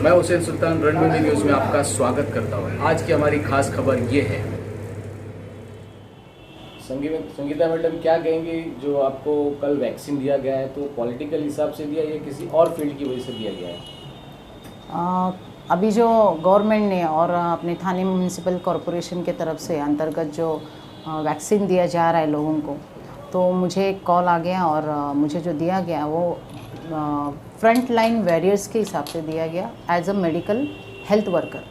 मैं हुसैन सुल्तान रणभूमि न्यूज़ में आपका स्वागत करता हूँ। आज की हमारी खास खबर ये है। संगीता मैडम, क्या कहेंगे जो आपको कल वैक्सीन दिया गया है, तो पॉलिटिकल हिसाब से दिया या किसी और फील्ड की वजह से दिया गया है? अभी जो गवर्नमेंट ने और अपने थाने म्यूनसिपल कॉरपोरेशन के तरफ से अंतर्गत जो वैक्सीन दिया जा रहा है लोगों को, तो मुझे एक कॉल आ गया और मुझे जो दिया गया वो फ्रंट लाइन वॉरियर्स के हिसाब से दिया गया as a medical health worker.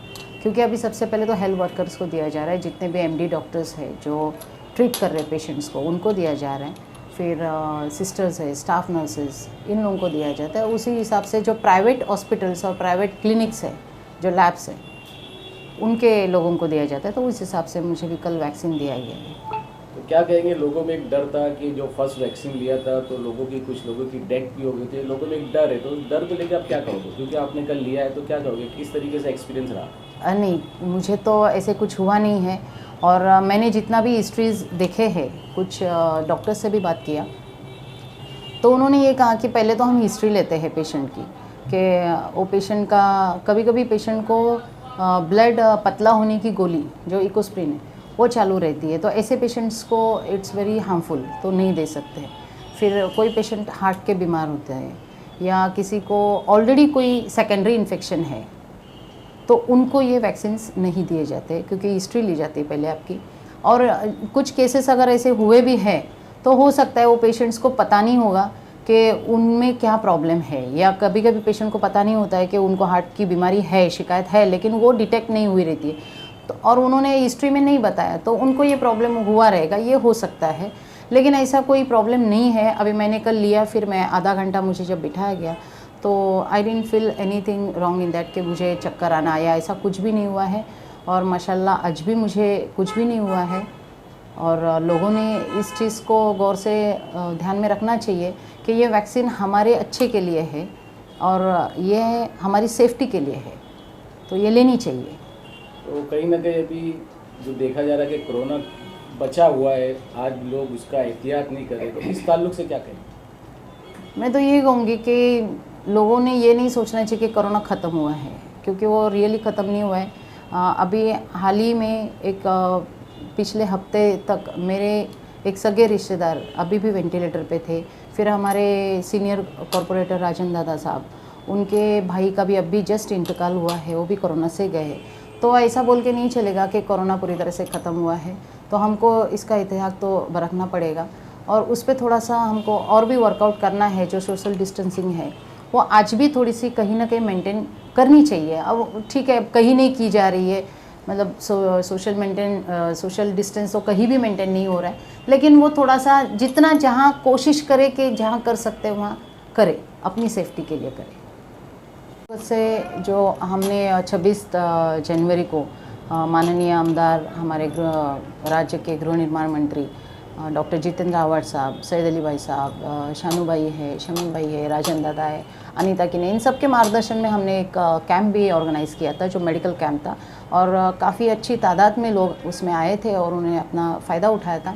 क्योंकि अभी सबसे पहले तो हेल्थ वर्कर्स को दिया जा रहा है, जितने भी एमडी डॉक्टर्स हैं जो ट्रीट कर रहे हैं पेशेंट्स को, उनको दिया जा रहा है। फिर सिस्टर्स है, स्टाफ नर्सेज, इन लोगों को दिया जाता है। उसी हिसाब से जो प्राइवेट हॉस्पिटल्स और प्राइवेट क्लिनिक्स है, जो लैब्स है, उनके लोगों को दिया जाता है। तो उस हिसाब से मुझे भी कल वैक्सीन दिया गया है। तो क्या कहेंगे, लोगों में एक डर था कि जो फर्स्ट वैक्सीन लिया था तो कुछ लोगों की डेथ भी हो गई थी, लोगों में एक डर है, तो डर को लेकर आप क्या कहोगे? क्योंकि आपने कल लिया है तो क्या कहोगे, किस तरीके से एक्सपीरियंस रहा? नहीं, मुझे तो ऐसे कुछ हुआ नहीं है। और मैंने जितना भी हिस्ट्रीज़ देखे हैं, कुछ डॉक्टर से भी बात किया, तो उन्होंने ये कहा कि पहले तो हम हिस्ट्री लेते हैं पेशेंट की, कि वो पेशेंट का कभी कभी पेशेंट को ब्लड पतला होने की गोली जो इकोस्प्रिन है वो चालू रहती है, तो ऐसे पेशेंट्स को इट्स वेरी हार्मफुल, तो नहीं दे सकते। फिर कोई पेशेंट हार्ट के बीमार होते हैं या किसी को ऑलरेडी कोई सेकेंडरी इन्फेक्शन है, तो उनको ये वैक्सीन्स नहीं दिए जाते, क्योंकि हिस्ट्री ली जाती है पहले आपकी। और कुछ केसेस अगर ऐसे हुए भी हैं तो हो सकता है वो पेशेंट्स को पता नहीं होगा कि उनमें क्या प्रॉब्लम है, या कभी कभी पेशेंट को पता नहीं होता है कि उनको हार्ट की बीमारी है, शिकायत है, लेकिन वो डिटेक्ट नहीं हुई रहती है, तो और उन्होंने हिस्ट्री में नहीं बताया, तो उनको ये प्रॉब्लम हुआ रहेगा, ये हो सकता है। लेकिन ऐसा कोई प्रॉब्लम नहीं है। अभी मैंने कल लिया, फिर मैं आधा घंटा मुझे जब बिठाया गया तो I didn't feel anything wrong in that, कि मुझे चक्कर आना या ऐसा कुछ भी नहीं हुआ है। और माशाल्लाह आज भी मुझे कुछ भी नहीं हुआ है। और लोगों ने इस चीज़ को गौर से ध्यान में रखना चाहिए कि ये वैक्सीन हमारे अच्छे के लिए है और ये हमारी सेफ्टी के लिए है, तो ये लेनी चाहिए। तो कहीं ना कहीं अभी जो देखा जा रहा है कि कोरोना बचा हुआ है, आज लोग उसका एहतियात नहीं कर रहे, तो इस ताल्लुक से क्या कहें? मैं तो ये कहूँगी कि लोगों ने ये नहीं सोचना चाहिए कि कोरोना ख़त्म हुआ है, क्योंकि वो रियली ख़त्म नहीं हुआ है। अभी हाल ही में पिछले हफ्ते तक मेरे एक सगे रिश्तेदार अभी भी वेंटिलेटर पे थे। फिर हमारे सीनियर कॉरपोरेटर राजन दादा साहब, उनके भाई का भी अभी जस्ट इंतकाल हुआ है, वो भी कोरोना से गए। तो ऐसा बोल के नहीं चलेगा कि कोरोना पूरी तरह से ख़त्म हुआ है, तो हमको इसका एहतियात तो बरतना पड़ेगा और उस पर थोड़ा सा हमको और भी वर्कआउट करना है। जो सोशल डिस्टेंसिंग है वो आज भी थोड़ी सी कहीं ना कहीं मेंटेन करनी चाहिए। अब ठीक है, कहीं नहीं की जा रही है, मतलब सोशल डिस्टेंस तो कहीं भी मेंटेन नहीं हो रहा है, लेकिन वो थोड़ा सा जितना जहाँ कोशिश करे कि जहाँ कर सकते हैं वहाँ करे, अपनी सेफ्टी के लिए करे। से जो हमने 26 जनवरी को माननीय आमदार हमारे राज्य के गृह निर्माण मंत्री डॉक्टर जितेंद्र आव्हाड साहब, सैयद अली भाई साहब, शानू भाई है, शमीम भाई है, राजन दादा है, अनीता किने, इन सब के मार्गदर्शन में हमने एक कैंप भी ऑर्गेनाइज़ किया था, जो मेडिकल कैंप था। और काफ़ी अच्छी तादाद में लोग उसमें आए थे और उन्होंने अपना फ़ायदा उठाया था।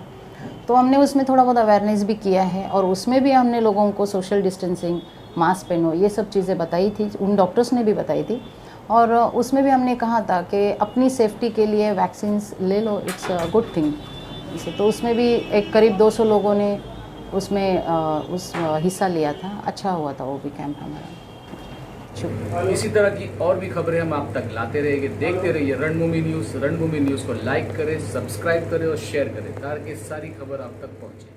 तो हमने उसमें थोड़ा बहुत अवेयरनेस भी किया है और उसमें भी हमने लोगों को सोशल डिस्टेंसिंग, मास्क पहनो, ये सब चीज़ें बताई थी, उन डॉक्टर्स ने भी बताई थी। और उसमें भी हमने कहा था कि अपनी सेफ्टी के लिए वैक्सीन्स ले लो, इट्स अ गुड थिंग। तो उसमें भी एक करीब 200 लोगों ने उसमें हिस्सा लिया था। अच्छा हुआ था वो भी कैंप हमारा। इसी तरह की और भी खबरें हम आप तक लाते रहेंगे। देखते रहिए रणभूमि न्यूज़। रणभूमि न्यूज़ को लाइक करें, सब्सक्राइब करें और शेयर करें ताकि सारी खबर आप तक पहुँचे।